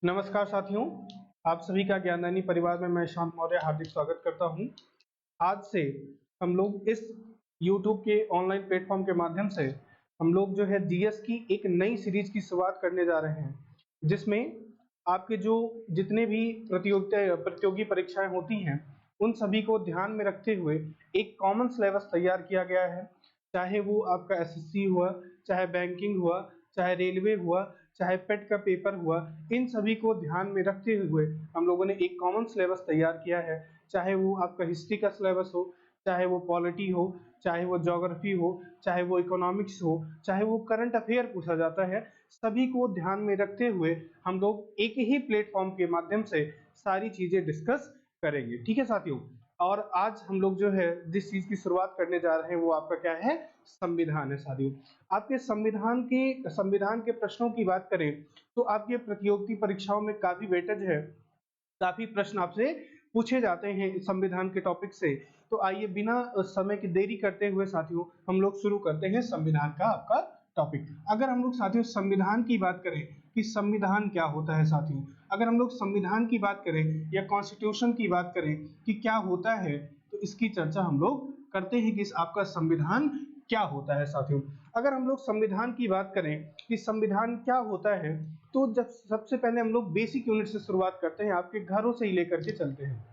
नमस्कार साथियों, आप सभी का ज्ञानदायनी परिवार में मैं शांत मौर्य हार्दिक स्वागत करता हूं। आज से हम लोग इस YouTube के ऑनलाइन प्लेटफॉर्म के माध्यम से हम लोग जो है जीएस की एक नई सीरीज की शुरुआत करने जा रहे हैं, जिसमें आपके जो जितने भी प्रतियोगी परीक्षाएं होती हैं, उन सभी को ध्यान में रखते हुए एक कॉमन सिलेबस तैयार किया गया है। चाहे वो आपका एसएससी हुआ, चाहे बैंकिंग हुआ, चाहे रेलवे हुआ, चाहे पेट का पेपर हुआ, इन सभी को ध्यान में रखते हुए हम लोगों ने एक कॉमन सिलेबस तैयार किया है। चाहे वो आपका हिस्ट्री का सिलेबस हो, चाहे वो पॉलिटी हो, चाहे वो ज्योग्राफी हो, चाहे वो इकोनॉमिक्स हो, चाहे वो करंट अफेयर पूछा जाता है, सभी को ध्यान में रखते हुए हम लोग एक ही प्लेटफॉर्म के माध्यम से सारी चीजें डिस्कस करेंगे। ठीक है साथियों, और आज हम लोग जो है जिस चीज की शुरुआत करने जा रहे हैं वो आपका क्या है, संविधान है साथियों। आपके संविधान के प्रश्नों की बात करें तो आपके प्रतियोगिता परीक्षाओं में काफी वेटेज है, काफी प्रश्न आपसे पूछे जाते हैं संविधान के टॉपिक से। तो आइए बिना समय की देरी करते हुए साथियों हम लोग शुरू करते हैं संविधान का आपका टॉपिक। अगर हम लोग साथियों संविधान की बात करें कि संविधान क्या होता है साथियों, अगर हम लोग संविधान की बात करें या कॉन्स्टिट्यूशन की बात करें कि क्या होता है, तो इसकी चर्चा हम लोग करते हैं कि इस आपका संविधान क्या होता है साथियों। अगर हम लोग संविधान की बात करें कि संविधान क्या होता है, तो जब सबसे पहले हम लोग बेसिक यूनिट से शुरुआत करते हैं, आपके घरों से ही लेकर के चलते हैं।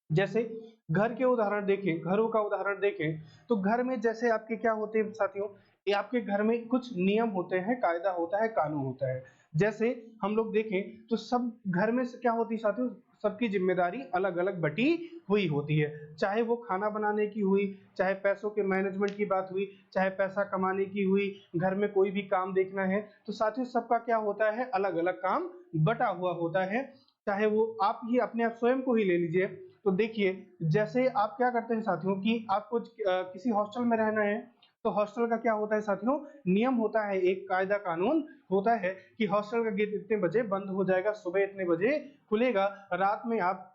जैसे घर के उदाहरण देखें, घरों का उदाहरण देखें, तो घर में जैसे आपके क्या होते हैं साथियों, ये आपके घर में कुछ नियम होते हैं, कायदा होता है, कानून होता है। जैसे हम लोग देखें तो सब घर में से क्या होती है साथियों, सबकी जिम्मेदारी अलग अलग बटी हुई होती है। चाहे वो खाना बनाने की हुई, चाहे पैसों के मैनेजमेंट की बात हुई, चाहे पैसा कमाने की हुई, घर में कोई भी काम देखना है, तो साथियों सबका क्या होता है, अलग अलग काम बटा हुआ होता है। चाहे वो आप ही अपने आप स्वयं को ही ले लीजिए, तो देखिए जैसे आप क्या करते हैं साथियों कि आपको किसी हॉस्टल में रहना है, तो हॉस्टल का क्या होता है साथियों, नियम होता है, एक कायदा कानून होता है कि हॉस्टल का गेट इतने बजे बंद हो जाएगा, सुबह इतने बजे खुलेगा, रात में आप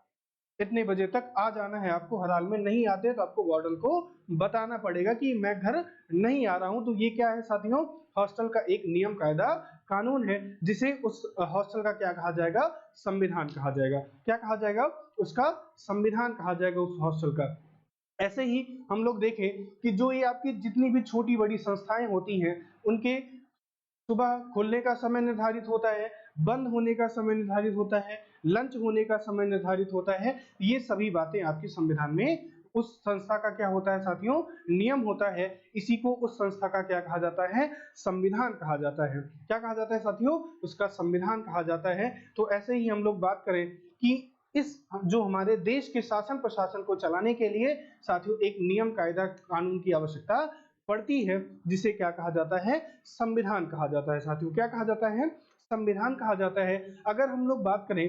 इतने बजे तक आ जाना है आपको। हर हाल में नहीं आते तो आपको वार्डन को बताना पड़ेगा कि मैं घर नहीं आ रहा हूं। तो ये क्या है साथियों, हॉस्टल का एक नियम कायदा कानून है, जिसे उस हॉस्टल का क्या कहा जाएगा, संविधान कहा जाएगा। क्या कहा जाएगा, उसका संविधान कहा जाएगा उस हॉस्टल का। ऐसे ही हम लोग देखें कि जो ये आपकी जितनी भी छोटी बड़ी संस्थाएं होती हैं, उनके सुबह खुलने का समय निर्धारित होता है, बंद होने का समय निर्धारित होता है, लंच होने का समय निर्धारित होता है। ये सभी बातें आपके संविधान में उस संस्था का क्या होता है साथियों, नियम होता है। इसी को उस संस्था का क्या कहा जाता है, संविधान कहा जाता है। क्या कहा जाता है साथियों, उसका संविधान कहा जाता है। तो ऐसे ही हम लोग बात करें कि इस जो हमारे देश के शासन प्रशासन को चलाने के लिए साथियों एक नियम कायदा कानून की आवश्यकता पड़ती है, जिसे क्या कहा जाता है, संविधान कहा जाता है साथियों। क्या कहा जाता है, संविधान कहा जाता है। अगर हम लोग बात करें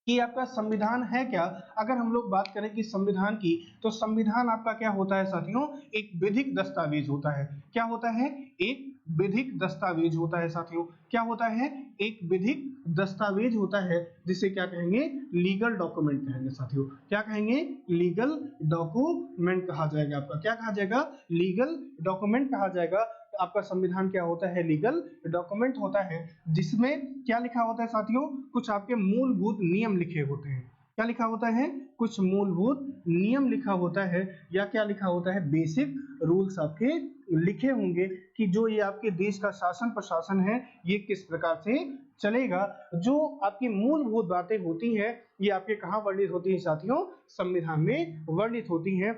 कि आपका संविधान है क्या, अगर हम लोग बात करें कि संविधान की, तो संविधान आपका क्या होता है साथियों, एक विधिक दस्तावेज होता है। क्या होता है, एक विधिक दस्तावेज होता है साथियों। क्या होता है, एक विधिक दस्तावेज होता है, जिसे क्या कहेंगे, लीगल डॉक्यूमेंट कहेंगे साथियों। क्या कहेंगे, लीगल डॉक्यूमेंट कहा जाएगा आपका। क्या कहा जाएगा, लीगल डॉक्यूमेंट कहा जाएगा। तो आपका संविधान क्या होता है, लीगल डॉक्यूमेंट होता है, जिसमें क्या लिखा होता है साथियों, कुछ आपके मूलभूत नियम लिखे होते हैं। क्या लिखा होता है, कुछ मूलभूत नियम लिखा होता है, या क्या लिखा होता है, बेसिक रूल्स आपके लिखे होंगे कि जो ये आपके देश का शासन प्रशासन है ये किस प्रकार से चलेगा। जो आपकी मूलभूत बातें होती हैं ये आपके कहाँ वर्णित होती हैं साथियों, संविधान में वर्णित होती हैं।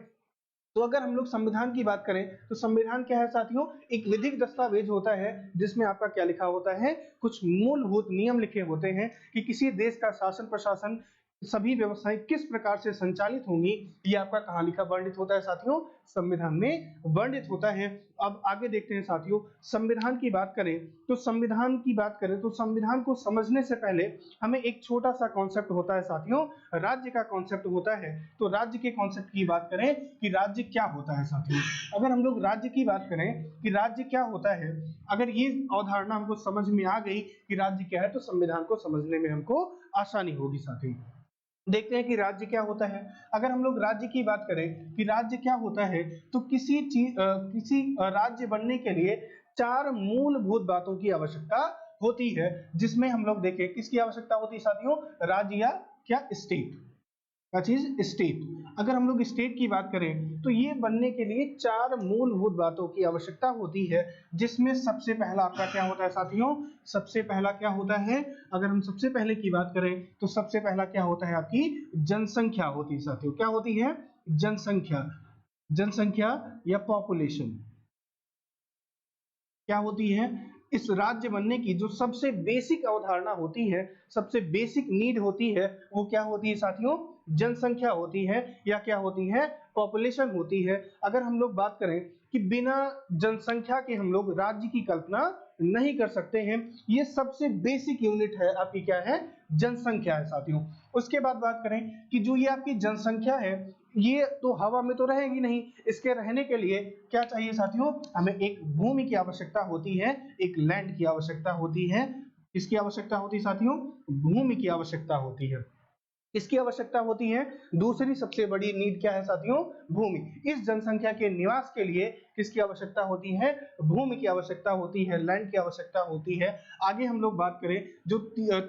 तो अगर हम लोग संविधान की बात करें तो संविधान क्या है साथियों, एक विधिक दस्तावेज होता है, जिसमें आपका क्या लिखा होता है, कुछ मूलभूत नियम लिखे होते हैं कि किसी देश का शासन प्रशासन सभी व्यवस्थाएं किस प्रकार से संचालित होंगी। ये आपका कहाँ लिखा वर्णित होता है साथियों, संविधान में वर्णित होता है। अब आगे देखते हैं साथियों, संविधान की बात करें तो संविधान की बात करें तो संविधान को समझने से पहले हमें एक छोटा सा कॉन्सेप्ट होता है साथियों, राज्य का कॉन्सेप्ट होता है। तो राज्य के कॉन्सेप्ट की बात करें कि राज्य क्या होता है साथियों, अगर हम लोग राज्य की बात करें कि राज्य क्या होता है, अगर ये अवधारणा हमको समझ में आ गई कि राज्य क्या है, तो संविधान को समझने में हमको आसानी होगी साथियों। देखते हैं कि राज्य क्या होता है। अगर हम लोग राज्य की बात करें कि राज्य क्या होता है, तो किसी राज्य बनने के लिए चार मूलभूत बातों की आवश्यकता होती है, जिसमें हम लोग देखें किसकी आवश्यकता होती है साथियों, राज्य या क्या स्टेट, क्या चीज, स्टेट। अगर हम लोग स्टेट की बात करें तो ये बनने के लिए चार मूलभूत बातों की आवश्यकता होती है, जिसमें सबसे पहला आपका क्या होता है साथियों, सबसे पहला क्या होता है, अगर हम सबसे पहले की बात करें तो सबसे पहला क्या होता है, आपकी जनसंख्या होती है साथियों। क्या होती है, जनसंख्या, जनसंख्या या पॉपुलेशन क्या होती है, इस राज्य बनने की जो सबसे बेसिक अवधारणा होती है, सबसे बेसिक नीड होती है, वो क्या होती है साथियों, जनसंख्या होती है या क्या होती है, पॉपुलेशन होती है। अगर हम लोग बात करें कि बिना जनसंख्या के हम लोग राज्य की कल्पना नहीं कर सकते हैं, ये सबसे बेसिक यूनिट है आपकी, क्या है, जनसंख्या है साथियों। उसके बाद बात करें कि जो ये आपकी जनसंख्या है, ये तो हवा में तो रहेगी नहीं, इसके रहने के लिए क्या चाहिए साथियों, हमें एक भूमि की आवश्यकता होती है, एक लैंड की आवश्यकता होती है। किसकी आवश्यकता होती है साथियों, भूमि की आवश्यकता होती है। इसकी आवश्यकता होती है, दूसरी सबसे बड़ी नीड क्या है साथियों, भूमि। इस जनसंख्या के निवास के लिए किसकी आवश्यकता होती है, भूमि की आवश्यकता होती है, लैंड की आवश्यकता होती है। आगे हम लोग बात करें जो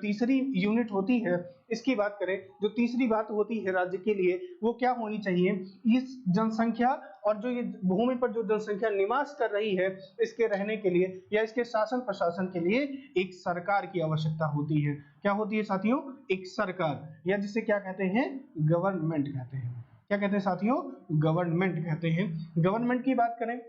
तीसरी यूनिट होती है, इसकी बात करें, जो तीसरी बात होती है राज्य के लिए, वो क्या होनी चाहिए, इस जनसंख्या और जो ये भूमि पर जो जनसंख्या निवास कर रही है, इसके रहने के लिए या इसके शासन प्रशासन के लिए एक सरकार की आवश्यकता होती है। क्या होती है साथियों, एक सरकार, या जिसे क्या कहते हैं, गवर्नमेंट कहते हैं। क्या कहते हैं साथियों, गवर्नमेंट कहते हैं। गवर्नमेंट की बात करें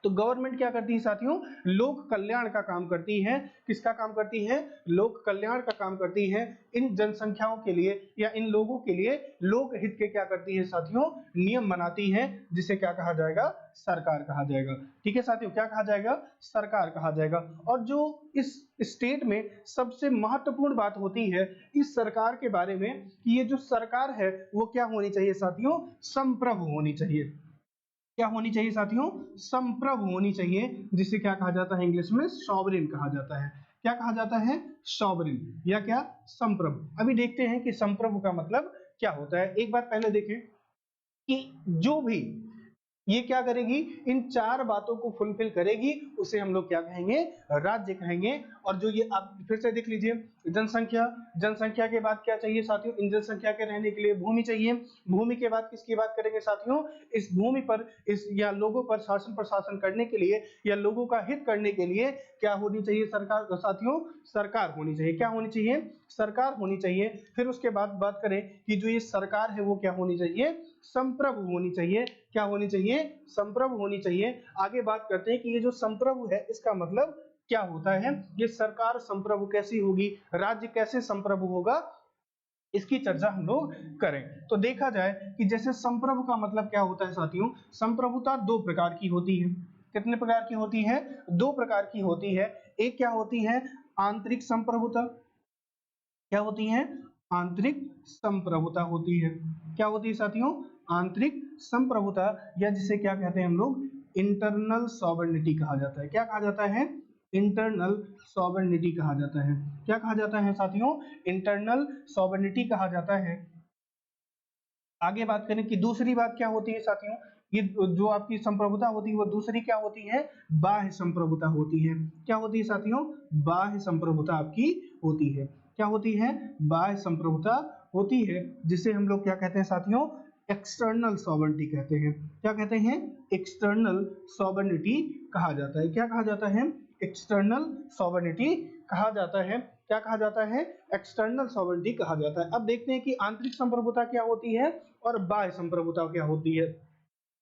तो गवर्नमेंट क्या करती है साथियों, लोक कल्याण का काम करती है। किसका काम करती है, लोक कल्याण का काम करती है। इन जनसंख्याओं के लिए या इन लोगों के लिए लोक हित के क्या करती है साथियों, नियम बनाती है, जिसे क्या कहा जाएगा, सरकार कहा जाएगा। ठीक है साथियों, क्या कहा जाएगा, सरकार कहा जाएगा। और जो इस स्टेट में सबसे महत्वपूर्ण बात होती है इस सरकार के बारे में, कि ये जो सरकार है वो क्या होनी चाहिए साथियों, संप्रभु होनी चाहिए। क्या होनी चाहिए साथियों, संप्रभु होनी चाहिए, जिसे क्या कहा जाता है, इंग्लिश में सॉवरेन कहा जाता है। क्या कहा जाता है, सॉवरेन या क्या, संप्रभु। अभी देखते हैं कि संप्रभु का मतलब क्या होता है। एक बार पहले देखें कि जो भी ये क्या करेगी, इन चार बातों को फुलफिल करेगी, उसे हम लोग क्या कहेंगे, राज्य कहेंगे। और जो ये आप फिर से देख लीजिए, जनसंख्या, जनसंख्या के बाद क्या चाहिए साथियों, इन जनसंख्या के रहने के लिए भूमि चाहिए। भूमि के बाद किसकी बात करेंगे साथियों, इस भूमि पर इस या लोगों पर शासन प्रशासन करने के लिए या लोगों का हित करने के लिए क्या होनी चाहिए सरकार साथियों, सरकार होनी चाहिए। क्या होनी चाहिए, सरकार होनी चाहिए। फिर उसके बाद बात करें कि जो ये सरकार है वो क्या होनी चाहिए, संप्रभु होनी चाहिए। क्या होनी चाहिए, संप्रभु होनी चाहिए। आगे बात करते हैं कि ये जो संप्रभु है इसका मतलब क्या होता है, ये सरकार संप्रभु कैसी होगी, राज्य कैसे संप्रभु होगा, इसकी चर्चा हम लोग करें। तो देखा जाए कि जैसे संप्रभु का मतलब क्या होता है साथियों, संप्रभुता दो प्रकार की होती है। कितने प्रकार की होती है, दो प्रकार की होती है। एक क्या होती है, आंतरिक संप्रभुता। क्या होती है, आंतरिक संप्रभुता होती है। क्या होती है साथियों, आंतरिक संप्रभुता, या जिसे क्या कहते हैं हम लोग, इंटरनल सॉवरेनिटी कहा जाता है। क्या कहा जाता है, इंटरनल सॉवरेनिटी कहा जाता है। क्या कहा जाता है साथियों, इंटरनल सॉवरेनिटी कहा जाता है। आगे बात करें कि दूसरी बात क्या होती है साथियों, ये जो आपकी संप्रभुता होती है वो दूसरी क्या होती है, बाह्य संप्रभुता होती है। क्या होती है साथियों, बाह्य संप्रभुता आपकी होती है। क्या होती है, बाह्य संप्रभुता होती है, जिसे हम लोग क्या कहते हैं साथियों, एक्सटर्नल सॉवरेनिटी कहते हैं। क्या कहते हैं, एक्सटर्नल सॉवरेनिटी कहा जाता है। क्या कहा जाता है, एक्सटर्नल सॉवरेनिटी कहा जाता है। क्या कहा जाता है, एक्सटर्नल सॉवरेनिटी कहा जाता है। अब देखते हैं कि आंतरिक संप्रभुता क्या होती है और बाह्य संप्रभुता क्या होती है।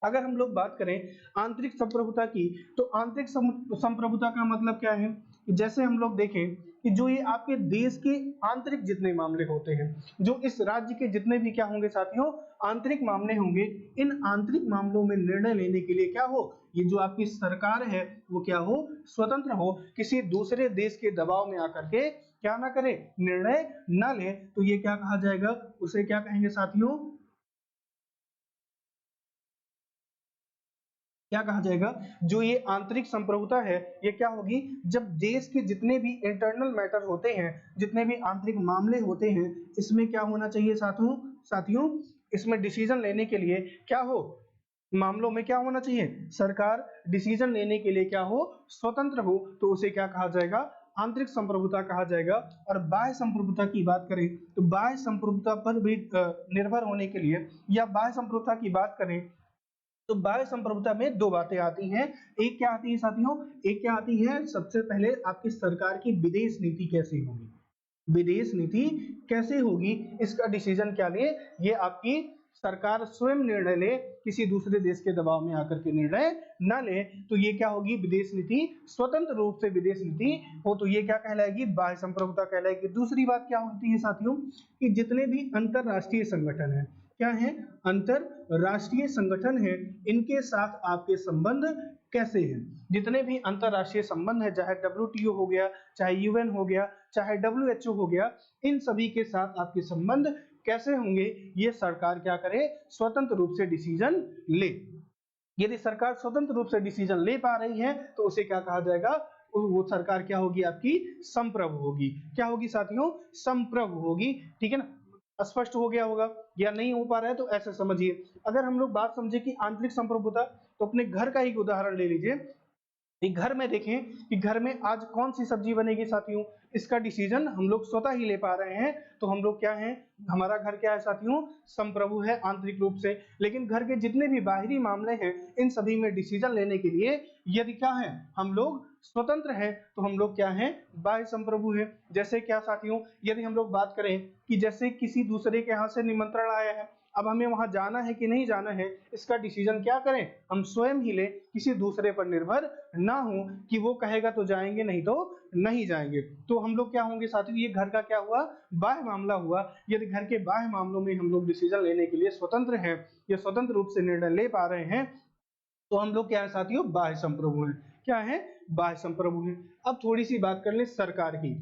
अगर हम लोग बात करें आंतरिक संप्रभुता की, तो आंतरिक संप्रभुता का मतलब क्या है, कि जैसे हम लोग देखें कि जो ये आपके देश के आंतरिक जितने मामले होते हैं, जो इस राज्य के जितने भी क्या होंगे साथियों, आंतरिक मामले होंगे, इन आंतरिक मामलों में निर्णय लेने के लिए क्या हो, ये जो आपकी सरकार है वो क्या हो, स्वतंत्र हो, किसी दूसरे देश के दबाव में आकर के क्या ना करे, निर्णय न ले। तो ये क्या कहा जाएगा, उसे क्या कहेंगे साथियों, क्या कहा जाएगा, जो ये आंतरिक संप्रभुता है ये क्या होगी, जब देश के जितने भी इंटरनल मैटर होते हैं, जितने भी आंतरिक मामले होते हैं, इसमें क्या होना चाहिए साथियों, साथियों इसमें डिसीजन लेने के लिए क्या हो, मामलों में क्या होना चाहिए, सरकार डिसीजन लेने के लिए क्या हो, स्वतंत्र हो, तो उसे क्या कहा जाएगा, आंतरिक संप्रभुता कहा जाएगा। और बाह्य संप्रभुता की बात करें तो बाह्य संप्रभुता पर भी निर्भर होने के लिए, या बाह्य संप्रभुता की बात करें तो बाह्य संप्रभुता में दो बातें आती हैं। एक क्या आती है साथियों, एक क्या आती है, सबसे पहले आपकी सरकार की विदेश नीति कैसी होगी, विदेश नीति कैसे होगी, इसका डिसीजन क्या ले, ये आपकी सरकार स्वयं निर्णय ले, किसी दूसरे देश के दबाव में आकर के निर्णय न ले, तो ये क्या होगी, विदेश नीति, स्वतंत्र रूप से विदेश नीति हो, तो ये क्या कहलाएगी, बाह्य संप्रभुता कहलाएगी। दूसरी बात क्या होती है साथियों, कि जितने भी अंतरराष्ट्रीय संगठन है, क्या है, अंतरराष्ट्रीय संगठन है, इनके साथ आपके संबंध कैसे हैं, जितने भी अंतरराष्ट्रीय संबंध है, चाहे WTO हो गया, चाहे UN हो गया, चाहे WHO हो गया, इन सभी के साथ आपके संबंध कैसे होंगे, ये सरकार क्या करे, स्वतंत्र रूप से डिसीजन ले। यदि सरकार स्वतंत्र रूप से डिसीजन ले पा रही है तो उसे क्या कहा जाएगा, वो सरकार क्या होगी, आपकी संप्रभु होगी। क्या होगी साथियों, संप्रभु होगी। ठीक है ना, स्पष्ट हो गया होगा, या नहीं हो पा रहा है तो ऐसे समझिए। अगर हम लोग बात समझे कि आंतरिक संप्रभुता, तो अपने घर का एक उदाहरण ले लीजिए। एक घर में देखें कि घर में आज कौन सी सब्जी बनेगी साथियों, इसका डिसीजन हम लोग स्वतः ही ले पा रहे हैं, तो हम लोग क्या हैं, हमारा घर क्या है साथियों, संप्रभु है आंतरिक रूप से। लेकिन घर के जितने भी बाहरी मामले हैं, इन सभी में डिसीजन लेने के लिए यदि क्या है, हम लोग स्वतंत्र हैं, तो हम लोग क्या हैं, बाह्य संप्रभु हैं। जैसे क्या साथियों, यदि हम लोग बात करें कि जैसे किसी दूसरे के यहाँ से निमंत्रण आया है, अब हमें वहां जाना है कि नहीं जाना है, इसका डिसीजन क्या करें, हम स्वयं ही लें, किसी दूसरे पर निर्भर ना हो कि वो कहेगा तो जाएंगे, नहीं तो नहीं जाएंगे। तो हम लोग क्या होंगे साथियों, ये घर का क्या हुआ, बाह्य मामला हुआ। यदि घर के बाह्य मामलों में हम लोग डिसीजन लेने के लिए स्वतंत्र हैं, या स्वतंत्र रूप से निर्णय ले पा रहे हैं, तो हम लोग क्या है साथियों, बाह्य संप्रभु हैं। क्या है, बाह्य संप्रभु हैं। अब थोड़ी सी बात कर ले सरकार की।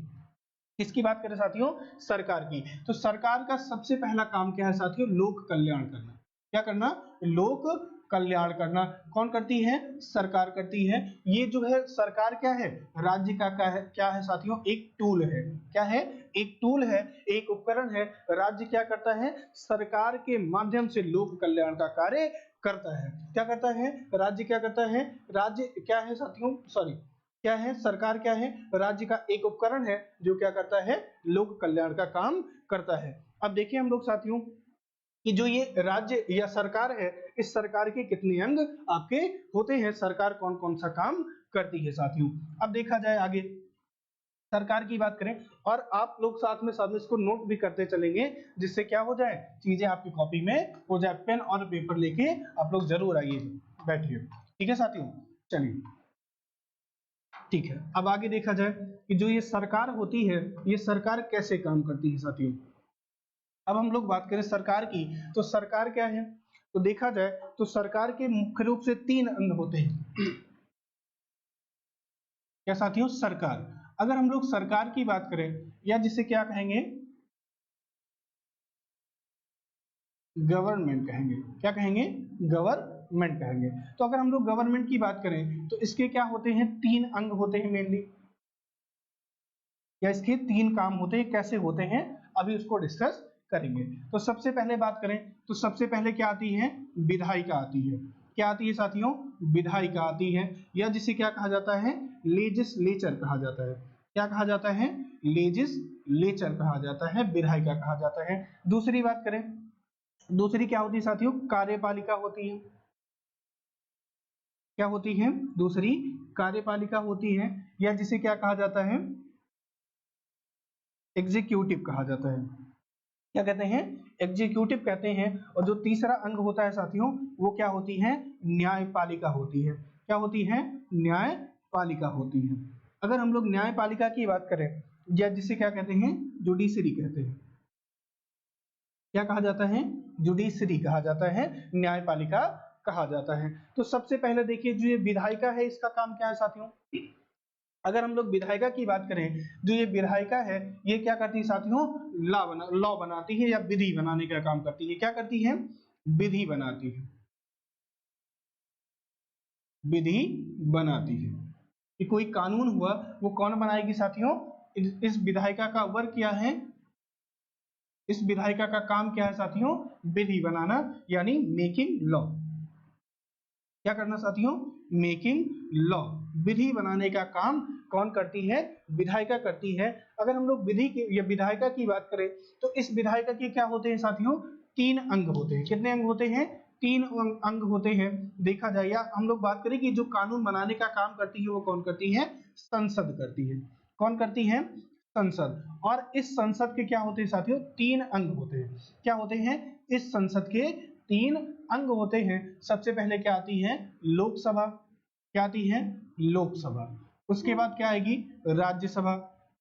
किसकी बात करें साथियों, सरकार की। तो सरकार का सबसे पहला काम क्या है साथियों, लोक कल्याण करना। क्या करना, लोक कल्याण करना। कौन करती है, सरकार करती है। ये जो है सरकार क्या है, राज्य का क्या है साथियों, एक टूल है। क्या है, एक टूल है, एक उपकरण है। राज्य क्या करता है, सरकार के माध्यम से लोक कल्याण का कार्य करता है। क्या करता है, राज्य क्या करता है, राज्य क्या है साथियों, सॉरी, क्या है, सरकार क्या है, राज्य का एक उपकरण है, जो क्या करता है, लोक कल्याण का काम करता है। अब देखिए हम लोग साथियों कि जो ये राज्य या सरकार है, इस सरकार के कितने अंग आपके होते हैं, सरकार कौन कौन सा काम करती है साथियों। अब देखा जाए आगे सरकार की बात करें, और आप लोग साथ में इसको नोट भी करते चलेंगे, जिससे क्या हो जाए, चीजें आपकी कॉपी में हो जाए। पेन और पेपर लेके आप लोग जरूर आइए, बैठिए। ठीक है साथियों, चलिए ठीक है। अब आगे देखा जाए कि जो ये सरकार होती है, ये सरकार कैसे काम करती है साथियों। अब हम लोग बात करें सरकार की, तो सरकार क्या है, तो देखा जाए तो सरकार के मुख्य रूप से 3 अंग होते हैं। क्या साथियों, सरकार, अगर हम लोग सरकार की बात करें, या जिसे क्या कहेंगे, गवर्नमेंट कहेंगे। क्या कहेंगे, गवर्नमेंट कहेंगे। तो अगर हम लोग गवर्नमेंट की बात करें तो इसके क्या होते हैं, 3 अंग होते हैं मेनली, या इसके 3 काम होते हैं। कैसे होते हैं, अभी उसको डिस्कस करेंगे। तो सबसे पहले बात करें तो सबसे पहले क्या आती है, विधायिका आती है। क्या आती है साथियों, विधायिका आती है, या जिसे क्या कहा जाता है, लेजिस्लेचर कहा जाता है। क्या कहा जाता है, लेजिस्लेचर कहा जाता है, विधायिका कहा जाता है। दूसरी बात करें, दूसरी क्या होती है साथियों, कार्यपालिका होती है। क्या होती है, दूसरी कार्यपालिका होती है, या जिसे क्या कहा जाता है, एग्जीक्यूटिव कहा जाता है। क्या कहते हैं, एग्जीक्यूटिव कहते हैं। और जो तीसरा अंग होता है साथियों, वो क्या होती है, न्यायपालिका होती है। क्या होती है, न्यायपालिका होती है। अगर हम लोग न्यायपालिका की बात करें, या जिसे क्या कहते हैं, जुडिशरी कहते हैं। क्या कहा जाता है, जुडिशरी कहा जाता है, न्यायपालिका कहा जाता है। तो सबसे पहले देखिए, जो ये विधायिका है, इसका काम क्या है साथियों। अगर हम लोग विधायिका की बात करें, जो ये विधायिका है, ये क्या करती है साथियों, लॉ बनाती है, या विधि बनाने का काम करती है। क्या करती है, विधि बनाती है, विधि बनाती है। कि कोई कानून हुआ, वो कौन बनाएगी साथियों, इस विधायिका का वर्क क्या है, इस विधायिका का काम क्या है साथियों, विधि बनाना, यानी मेकिंग लॉ। क्या करना साथियों, मेकिंग लॉ, विधि बनाने का काम कौन करती है, विधायिका करती है। अगर हम लोग विधि की या विधायिका की बात करें तो इस विधायिका के क्या होते हैं साथियों, 3 अंग होते हैं। कितने अंग होते हैं, 3 अंग होते हैं। देखा जाए या हम लोग बात करें कि जो कानून बनाने का काम करती है वो कौन करती है, संसद करती है। कौन करती है, संसद। और इस संसद के क्या होते हैं साथियों, 3 अंग होते हैं। क्या होते हैं, इस संसद के 3 अंग होते हैं। सबसे पहले क्या आती है, लोकसभा। क्या आती है, लोकसभा। उसके बाद क्या आएगी, राज्यसभा।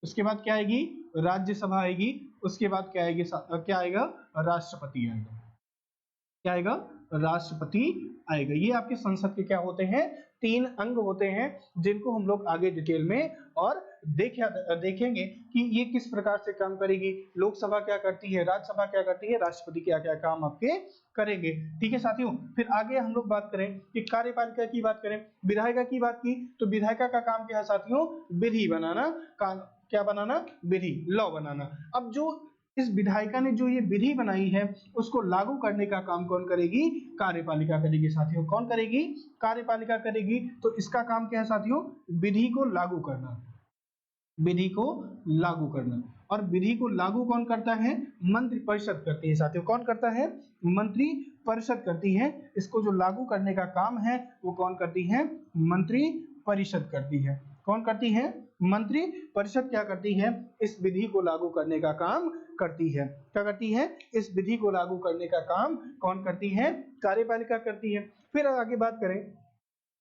उसके बाद क्या आएगी, राज्यसभा आएगी। उसके बाद क्या आएगी, क्या आएगा, राष्ट्रपति आएगा। क्या आएगा, राष्ट्रपति आएगा। ये आपके संसद के क्या होते हैं, 3 अंग होते हैं, जिनको हम लोग आगे डिटेल में और देखेंगे कि ये किस प्रकार से काम करेगी। लोकसभा क्या करती है, राज्यसभा क्या करती है, राष्ट्रपति क्या क्या काम आपके करेंगे। ठीक है साथियों, फिर आगे हम लोग बात करें कि कार्यपालिका की बात करें, विधायिका की बात की तो विधायिका का काम क्या है साथियों, विधि बनाना। क्या बनाना, विधि, लॉ बनाना। अब जो इस विधायिका ने जो ये विधि बनाई है उसको लागू करने का काम कौन करेगी, कार्यपालिका करेगी साथियों। कौन करेगी, कार्यपालिका करेगी। तो इसका काम क्या है साथियों, विधि को लागू करना, विधि को लागू करना। और विधि को लागू कौन करता है, मंत्रि परिषद करती है साथियों। कौन करता है, मंत्रि परिषद करती है। इसको जो लागू करने का काम है वो कौन करती है, मंत्रि परिषद करती है। कौन करती है, मंत्रि परिषद क्या करती है, इस विधि को लागू करने का काम करती है। क्या करती है, इस विधि को लागू करने का काम कौन करती है, कार्यपालिका करती है। फिर आगे बात करें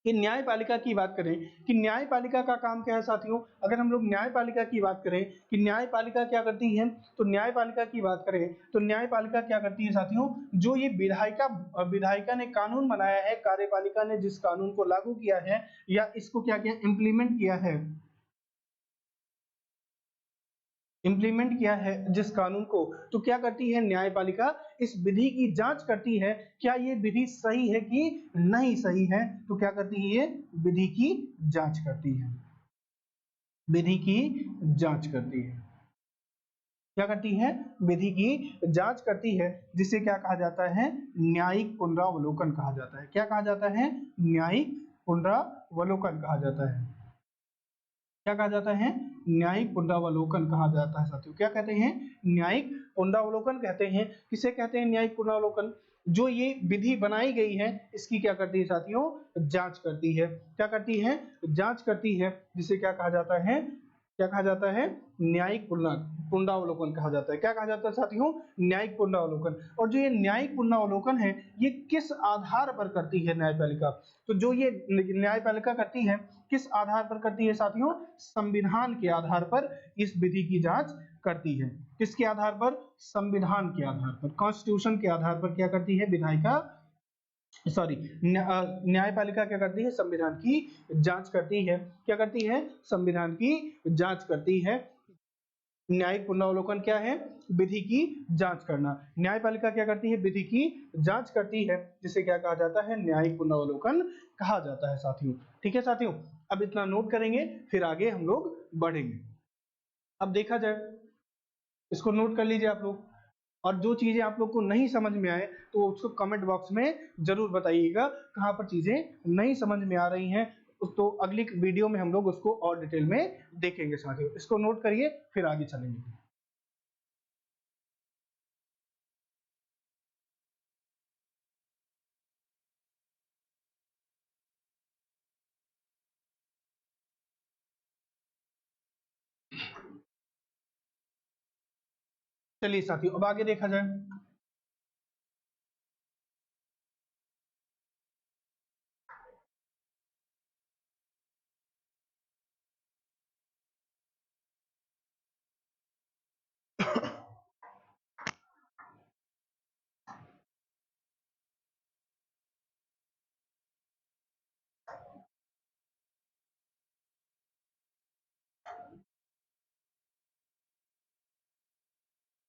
कि न्यायपालिका की बात करें कि न्यायपालिका का काम क्या है साथियों। अगर हम लोग न्यायपालिका की बात करें कि न्यायपालिका क्या करती है, तो न्यायपालिका की बात करें तो न्यायपालिका क्या करती है साथियों, जो ये विधायिका ने कानून बनाया है, कार्यपालिका ने जिस कानून को लागू किया है या इसको क्या किया, इम्प्लीमेंट किया है, इम्प्लीमेंट किया है जिस कानून को, तो क्या करती है न्यायपालिका, इस विधि की जांच करती है, क्या ये विधि सही है कि नहीं सही है। तो क्या करती है, ये विधि की जांच करती है, विधि की जांच करती है। क्या करती है, विधि की जांच करती है, जिसे क्या कहा जाता है, न्यायिक पुनरावलोकन कहा जाता है। क्या कहा जाता है, न्यायिक पुनरावलोकन कहा जाता है। क्या कहा जाता है, न्यायिक पुनरावलोकन कहा जाता है साथियों। क्या कहते हैं, न्यायिक पुनरावलोकन कहते हैं। किसे कहते हैं न्यायिक पुनरावलोकन, जो ये विधि बनाई गई है इसकी क्या करती है साथियों, जांच करती है। क्या करती है, जांच करती है, जिसे क्या कहा जाता है, क्या कहा जाता है, न्यायिक पुनरावलोकन कहा जाता है। क्या कहा जाता है साथियों, न्यायिक पुनरावलोकन। और जो ये न्यायिक पुनरावलोकन है ये किस आधार पर करती है न्यायपालिका, तो जो ये न्यायपालिका करती है किस आधार पर करती है साथियों, संविधान के आधार पर इस विधि की जांच करती है। किसके आधार पर, संविधान के आधार पर, कॉन्स्टिट्यूशन के आधार पर क्या करती है विधायिका, सॉरी न्यायपालिका क्या करती है, संविधान की जांच करती है। क्या करती है, संविधान की जांच करती है। न्यायिक पुनरावलोकन क्या है, विधि की जांच करना। न्यायपालिका क्या करती है, विधि की जांच करती है, जिसे क्या कहा जाता है, न्यायिक पुनरावलोकन कहा जाता है साथियों। ठीक है साथियों, अब इतना नोट करेंगे फिर आगे हम लोग बढ़ेंगे। अब देखा जाए, इसको नोट कर लीजिए आप लोग। और जो चीजें आप लोग को नहीं समझ में आए तो उसको कमेंट बॉक्स में जरूर बताइएगा कहाँ पर चीजें नहीं समझ में आ रही हैं। तो अगली वीडियो में हम लोग उसको और डिटेल में देखेंगे साथियों। इसको नोट करिए फिर आगे चलेंगे। चलिए साथियों अब आगे देखा जाए।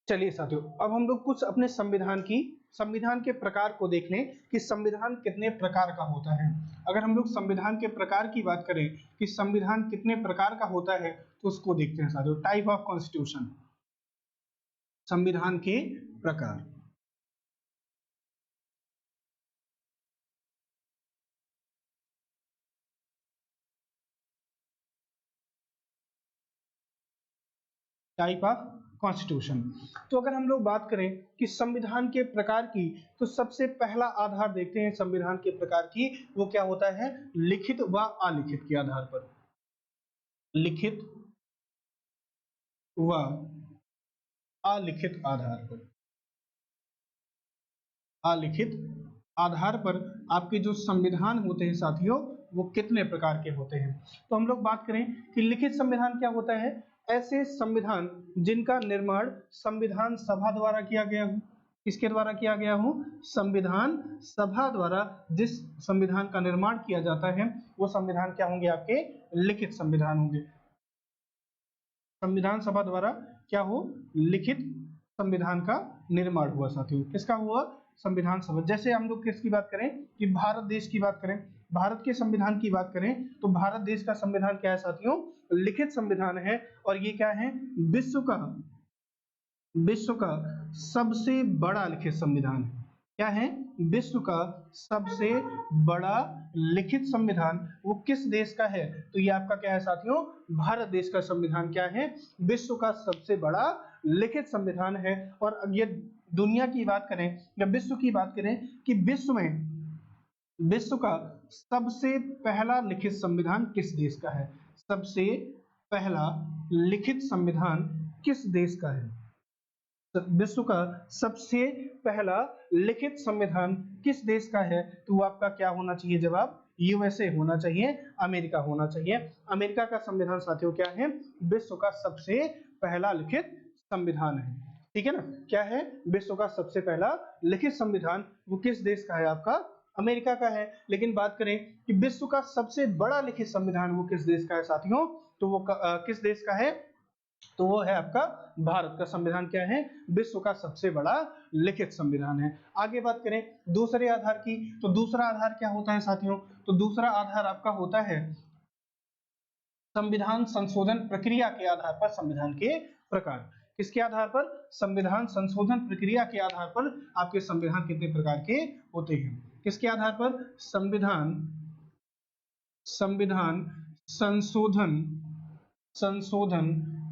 चलिए साथियों अब हम लोग कुछ अपने संविधान के प्रकार को देख लें कि संविधान कितने प्रकार का होता है। अगर हम लोग संविधान के प्रकार की बात करें कि संविधान कितने प्रकार का होता है तो उसको देखते हैं साथियों। टाइप ऑफ कॉन्स्टिट्यूशन, संविधान के प्रकार। Type of constitution. तो अगर हम लोग बात करें कि संविधान के प्रकार की, तो सबसे पहला आधार देखते हैं संविधान के प्रकार की, वो क्या होता है, लिखित व अलिखित के आधार पर। लिखित व अलिखित आधार पर, अलिखित आधार पर आपके जो संविधान होते हैं साथियों, वो कितने प्रकार के होते हैं। तो हम लोग बात करें कि लिखित संविधान क्या होता है, ऐसे संविधान जिनका निर्माण संविधान सभा द्वारा किया गया हो। किसके द्वारा किया गया हो, संविधान सभा द्वारा जिस संविधान का निर्माण किया जाता है वो संविधान क्या होंगे, आपके लिखित संविधान होंगे। संविधान सभा द्वारा क्या हो, लिखित संविधान का निर्माण हुआ साथियों। किसका हुआ, संविधान सभा। जैसे हम लोग किसकी बात करें कि भारत देश की बात करें, भारत के संविधान की बात करें, तो भारत देश का संविधान क्या है साथियों, लिखित संविधान है। और ये क्या है, विश्व का सबसे बड़ा लिखित संविधान है। क्या है, विश्व का सबसे बड़ा लिखित संविधान वो किस देश का है, तो ये आपका क्या है साथियों, भारत देश का संविधान क्या है, विश्व का सबसे बड़ा लिखित संविधान है। और अब ये दुनिया की बात करें या विश्व की बात करें कि विश्व का सबसे पहला लिखित संविधान किस देश का है, सबसे पहला लिखित संविधान किस देश का है, विश्व का सबसे पहला लिखित संविधान किस देश का है, तो वो आपका क्या होना चाहिए जवाब, यूएसए होना चाहिए, अमेरिका होना चाहिए। अमेरिका का संविधान साथियों क्या है, विश्व का सबसे पहला लिखित संविधान है। ठीक है ना, क्या है, विश्व का सबसे पहला लिखित संविधान वो किस देश का है, आपका अमेरिका का है। लेकिन बात करें कि विश्व का सबसे बड़ा लिखित संविधान वो किस देश का है साथियों, तो वो किस देश का है, तो वो है आपका भारत का संविधान क्या है, विश्व का सबसे बड़ा लिखित संविधान है। आगे बात करें दूसरे आधार की, तो दूसरा आधार क्या होता है साथियों, तो दूसरा आधार आपका होता है संविधान संशोधन प्रक्रिया के आधार पर संविधान के प्रकार। किसके आधार पर, संविधान संशोधन प्रक्रिया के आधार पर आपके संविधान कितने प्रकार के होते हैं। किसके आधार पर, संविधान संशोधन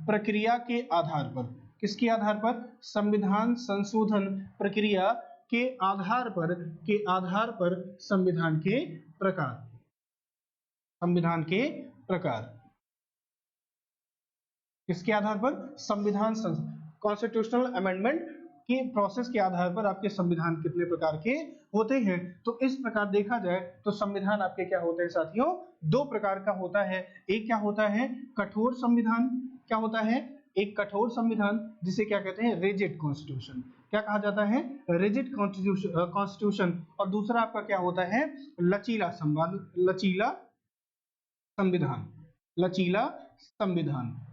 प्रक्रिया के आधार पर। किसके आधार पर, संविधान संशोधन प्रक्रिया के आधार पर संविधान के प्रकार, किसके आधार पर, संविधान कॉन्स्टिट्यूशनल अमेंडमेंट की प्रोसेस के आधार पर आपके संविधान कितने प्रकार के होते हैं। तो इस प्रकार देखा जाए तो संविधान आपके क्या होते हैं साथियों, दो प्रकार का होता है। एक क्या होता है, कठोर संविधान, क्या होता है, एक कठोर संविधान जिसे क्या कहते हैं, रिजिड कॉन्स्टिट्यूशन, क्या कहा जाता है, रिजिड कॉन्स्टिट्यूशन। और दूसरा आपका क्या होता है, लचीला संविधान,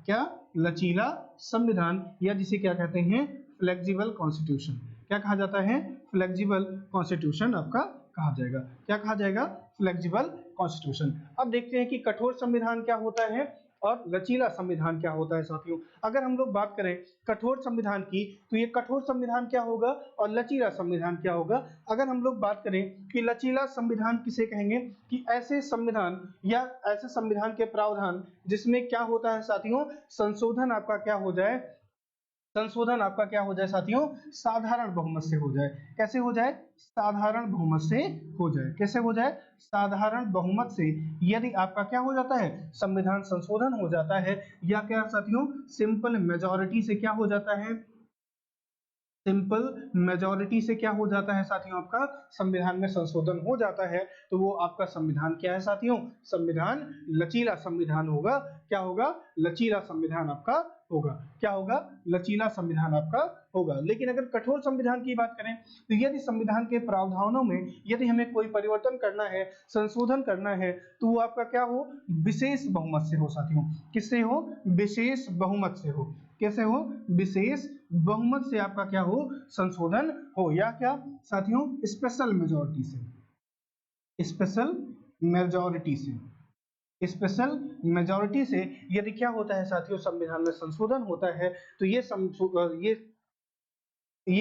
क्या, लचीला संविधान, या जिसे क्या कहते हैं, फ्लेक्सिबल कॉन्स्टिट्यूशन। क्या कहा जाता है, फ्लेक्सिबल कॉन्स्टिट्यूशन आपका कहा जाएगा। क्या कहा जाएगा, फ्लेक्सिबल कॉन्स्टिट्यूशन। अब देखते हैं कि कठोर संविधान क्या होता है और लचीला संविधान क्या होता है साथियों। अगर हम लोग बात करें कठोर संविधान की, तो ये कठोर संविधान क्या होगा और लचीला संविधान क्या होगा। अगर हम लोग बात करें कि लचीला संविधान किसे कहेंगे, कि ऐसे संविधान या ऐसे संविधान के प्रावधान जिसमें क्या होता है साथियों, संशोधन आपका क्या हो जाए, संशोधन आपका क्या हो जाए साथियों, साधारण बहुमत से हो जाए। कैसे हो जाए, साधारण बहुमत से हो जाए। कैसे हो जाए, साधारण बहुमत से। यदि आपका क्या हो जाता है, संविधान संशोधन हो जाता है, या क्या साथियों, सिंपल मेजॉरिटी से क्या हो जाता है, सिंपल मेजॉरिटी से क्या हो जाता है साथियों, आपका संविधान में संशोधन हो जाता है, तो वो आपका संविधान क्या है साथियों, संविधान लचीला संविधान होगा। क्या होगा, लचीला संविधान आपका होगा। क्या होगा, लचीला संविधान आपका होगा। लेकिन अगर कठोर संविधान की बात करें, तो यदि संविधान के प्रावधानों में यदि हमें कोई परिवर्तन करना है, संशोधन करना है, तो वो आपका क्या हो, विशेष बहुमत से हो साथियों। किससे हो, विशेष बहुमत से हो। कैसे हो, विशेष बहुमत से आपका क्या हो, संशोधन हो, या क्या साथियों, स्पेशल मेजॉरिटी से, स्पेशल मेजॉरिटी से यदि क्या होता है साथियों, संविधान में संशोधन होता है, तो ये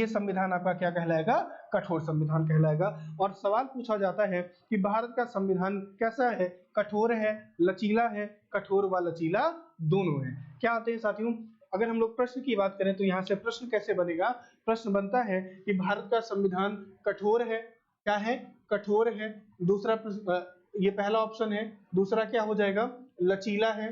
संविधान आपका क्या कहलाएगा, कठोर संविधान कहलाएगा। और सवाल पूछा जाता है कि भारत का संविधान कैसा है, कठोर है, लचीला है, कठोर व लचीला दोनों है। क्या आते हैं साथियों, अगर हम लोग प्रश्न की बात करें तो यहाँ से प्रश्न कैसे बनेगा, प्रश्न बनता है कि भारत का संविधान कठोर है, क्या है, कठोर है। दूसरा ये पहला ऑप्शन है। दूसरा क्या हो जाएगा, लचीला है,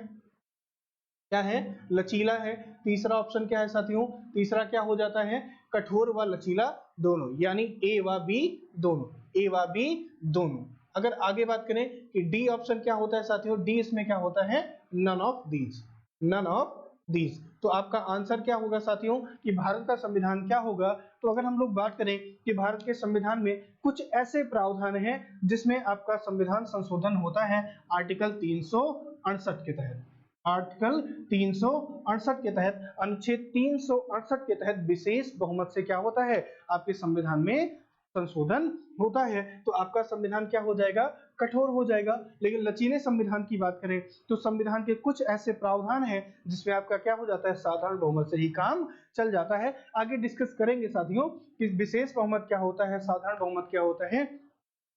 क्या है, लचीला है। तीसरा ऑप्शन क्या है साथियों, तीसरा क्या हो जाता है, कठोर व लचीला दोनों, यानी ए व बी दोनों, ए व बी दोनों। अगर आगे बात करें कि डी ऑप्शन क्या होता है साथियों, डी इसमें क्या होता है, none of these, none of these. तो आपका आंसर क्या होगा साथियों कि भारत का संविधान क्या होगा। तो अगर हम लोग बात करें कि भारत के संविधान में कुछ ऐसे प्रावधान हैं जिसमें आपका संविधान संशोधन होता है आर्टिकल 368 के तहत, आर्टिकल 368 के तहत, अनुच्छेद 368 के तहत विशेष बहुमत से क्या होता है, आपके संविधान में संशोधन होता है। तो आपका संविधान क्या हो जाएगा, कठोर हो जाएगा। लेकिन लचीले संविधान की बात करें तो संविधान के कुछ ऐसे प्रावधान हैं जिसमें आपका क्या हो जाता है, साधारण बहुमत से ही काम चल जाता है। आगे डिस्कस करेंगे साथियों कि विशेष बहुमत क्या होता है, साधारण बहुमत क्या होता है,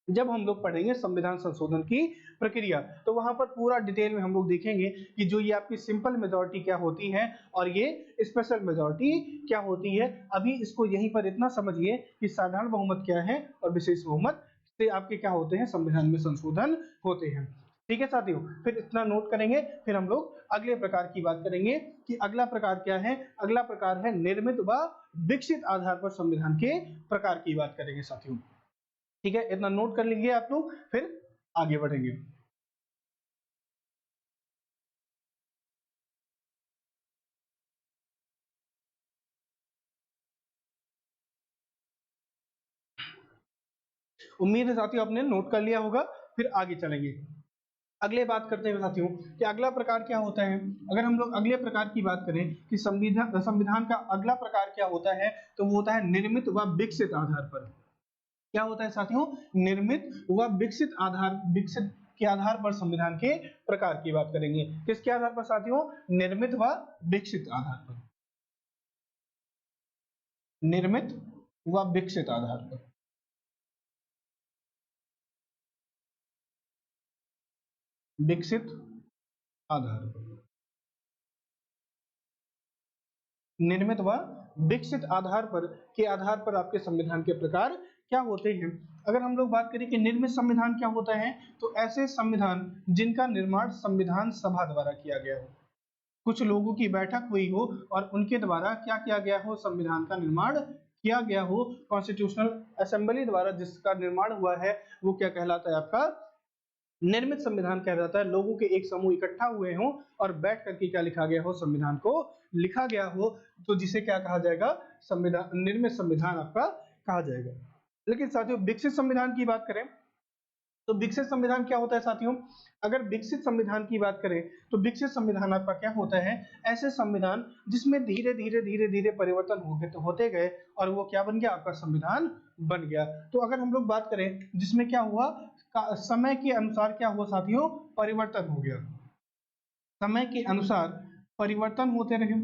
जब हम लोग पढ़ेंगे संविधान संशोधन की प्रक्रिया। तो वहां पर पूरा डिटेल में हम लोग देखेंगे कि जो ये आपकी सिंपल मेजॉरिटी क्या होती है और ये स्पेशल मेजॉरिटी क्या होती है। अभी इसको यहीं पर इतना समझिए कि साधारण बहुमत क्या है और विशेष बहुमत से आपके क्या होते हैं, संविधान में संशोधन होते हैं। ठीक है साथियों, फिर इतना नोट करेंगे। फिर हम लोग अगले प्रकार की बात करेंगे कि अगला प्रकार क्या है, अगला प्रकार है निर्मित व विकसित आधार पर संविधान के प्रकार की बात करेंगे साथियों। ठीक है, इतना नोट कर लीजिए आप लोग, फिर आगे बढ़ेंगे। उम्मीद है साथियों आपने नोट कर लिया होगा, फिर आगे चलेंगे। अगले बात करते हैं साथियों कि अगला प्रकार क्या होता है। अगर हम लोग अगले प्रकार की बात करें कि संविधान संविधान का अगला प्रकार क्या होता है, तो वो होता है निर्मित व विकसित आधार पर। क्या होता है साथियों, निर्मित व विकसित आधार, विकसित के आधार पर संविधान के प्रकार की बात करेंगे। किसके आधार पर साथियों, निर्मित व विकसित आधार पर, निर्मित व विकसित आधार पर। विकसित आधार पर, निर्मित व विकसित आधार पर के आधार पर आपके संविधान के प्रकार क्या होते हैं। अगर हम लोग बात करें कि निर्मित संविधान क्या होता है, तो ऐसे संविधान जिनका निर्माण संविधान सभा द्वारा किया गया हो, कुछ लोगों की बैठक हुई हो और उनके द्वारा क्या किया गया हो, संविधान का निर्माण किया गया हो। कॉन्स्टिट्यूशनल असेंबली द्वारा जिसका निर्माण हुआ है वो क्या कहलाता है, आपका निर्मित संविधान कहलाता है। लोगों के एक समूह इकट्ठा हुए हों और बैठ करके क्या लिखा गया हो, संविधान को लिखा गया हो, तो जिसे क्या कहा जाएगा, संविधान, निर्मित संविधान आपका कहा जाएगा। लेकिन साथियों विकसित संविधान की बात करें तो विकसित संविधान क्या होता है साथियों, अगर विकसित संविधान की बात करें तो विकसित संविधान आपका क्या होता है, ऐसे संविधान जिसमें धीरे धीरे धीरे धीरे परिवर्तन होते गए और वो क्या बन गया, आपका संविधान बन गया। तो अगर हम लोग बात करें जिसमें क्या हुआ, समय के अनुसार क्या हुआ साथियों, परिवर्तन हो गया, समय के अनुसार परिवर्तन होते रहे,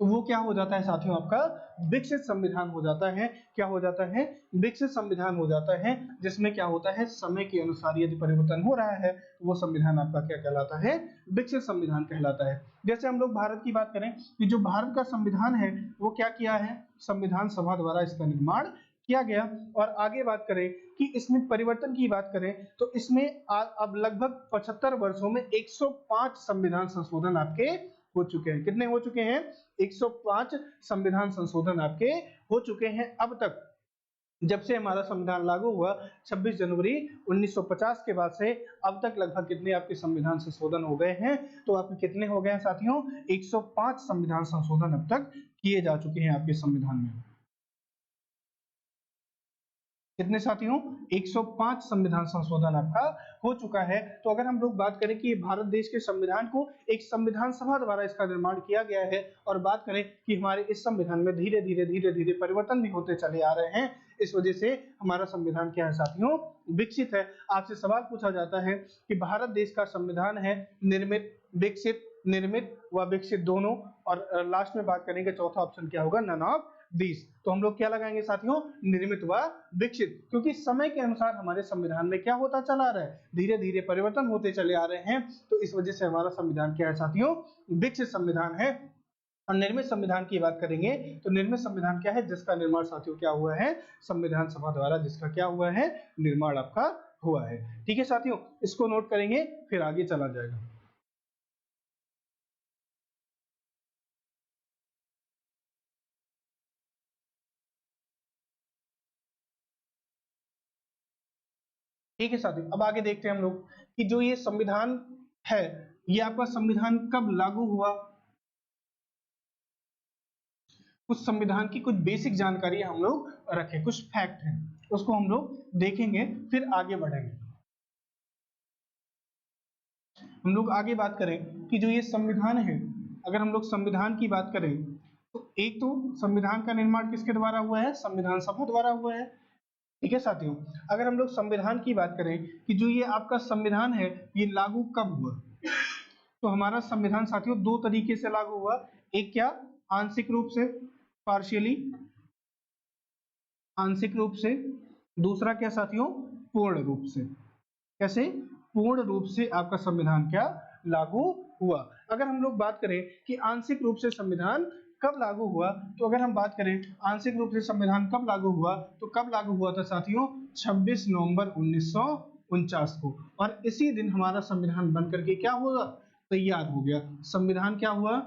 तो वो क्या हो जाता है साथियों, आपका विकसित संविधान हो जाता है। क्या हो जाता है, विकसित संविधान हो जाता है, जिसमें क्या होता है, समय के अनुसार यदि परिवर्तन हो रहा है तो वो संविधान आपका क्या कहलाता है, विकसित संविधान कहलाता है। जैसे हम लोग भारत की बात करें कि जो भारत का संविधान है वो क्या किया है, संविधान सभा द्वारा इसका निर्माण किया गया। और आगे बात करें कि इसमें परिवर्तन की बात करें तो इसमें अब लगभग 75 वर्षों में 105 संविधान संशोधन आपके हो चुके हैं। कितने हो चुके हैं, 105 संविधान संशोधन आपके हो चुके हैं अब तक। जब से हमारा संविधान लागू हुआ 26 जनवरी 1950 के बाद से अब तक लगभग कितने आपके संविधान संशोधन हो गए हैं, तो आपके कितने हो गए हैं साथियों, 105 संविधान संशोधन अब तक किए जा चुके हैं आपके संविधान में। कितने साथियों, 105 संविधान संशोधन आपका हो चुका है। तो अगर हम लोग बात करें कि भारत देश के संविधान को एक संविधान सभा द्वारा इसका निर्माण किया गया है और बात करें कि हमारे इस संविधान में धीरे धीरे परिवर्तन भी होते चले आ रहे हैं, इस वजह से हमारा संविधान क्या है साथियों, विकसित है। आपसे सवाल पूछा जाता है कि भारत देश का संविधान है निर्मित, विकसित, निर्मित व विकसित दोनों, और लास्ट में बात करेंगे चौथा ऑप्शन क्या होगा, नन ऑफ 20। तो हम लोग क्या लगाएंगे साथियों, निर्मित व विकसित, क्योंकि समय के अनुसार हमारे संविधान में क्या होता चला रहा है, धीरे धीरे परिवर्तन होते चले आ रहे हैं। तो इस वजह से हमारा संविधान क्या है साथियों, विकसित संविधान है। और निर्मित संविधान की बात करेंगे तो निर्मित संविधान क्या है, जिसका निर्माण साथियों क्या हुआ है, संविधान सभा द्वारा जिसका क्या हुआ है, निर्माण आपका हुआ है। ठीक है साथियों, इसको नोट करेंगे फिर आगे चला जाएगा। ठीक है साथियों, अब आगे देखते हैं हम लोग कि जो ये संविधान है, ये आपका संविधान कब लागू हुआ। कुछ संविधान की कुछ बेसिक जानकारी हम लोग रखें, कुछ फैक्ट हैं उसको हम लोग देखेंगे फिर आगे बढ़ेंगे। हम लोग आगे बात करें कि जो ये संविधान है, अगर हम लोग संविधान की बात करें तो एक तो संविधान का निर्माण किसके द्वारा हुआ है, संविधान सभा द्वारा हुआ है। ठीक है साथियों, अगर हम लोग संविधान की बात करें कि जो ये आपका संविधान है ये लागू कब हुआ, तो हमारा संविधान साथियों दो तरीके से लागू हुआ। एक क्या, आंशिक रूप से, पार्शियली, आंशिक रूप से। दूसरा क्या साथियों, पूर्ण रूप से। कैसे, पूर्ण रूप से आपका संविधान क्या लागू हुआ। अगर हम लोग बात करें कि आंशिक रूप से संविधान कब लागू हुआ, तो अगर हम बात करें आंशिक रूप से संविधान कब लागू हुआ, तो कब लागू हुआ था साथियों, 26 नवंबर 1949 को। और इसी दिन हमारा संविधान बनकर के क्या हुआ, तैयार हो गया। संविधान क्या हुआ,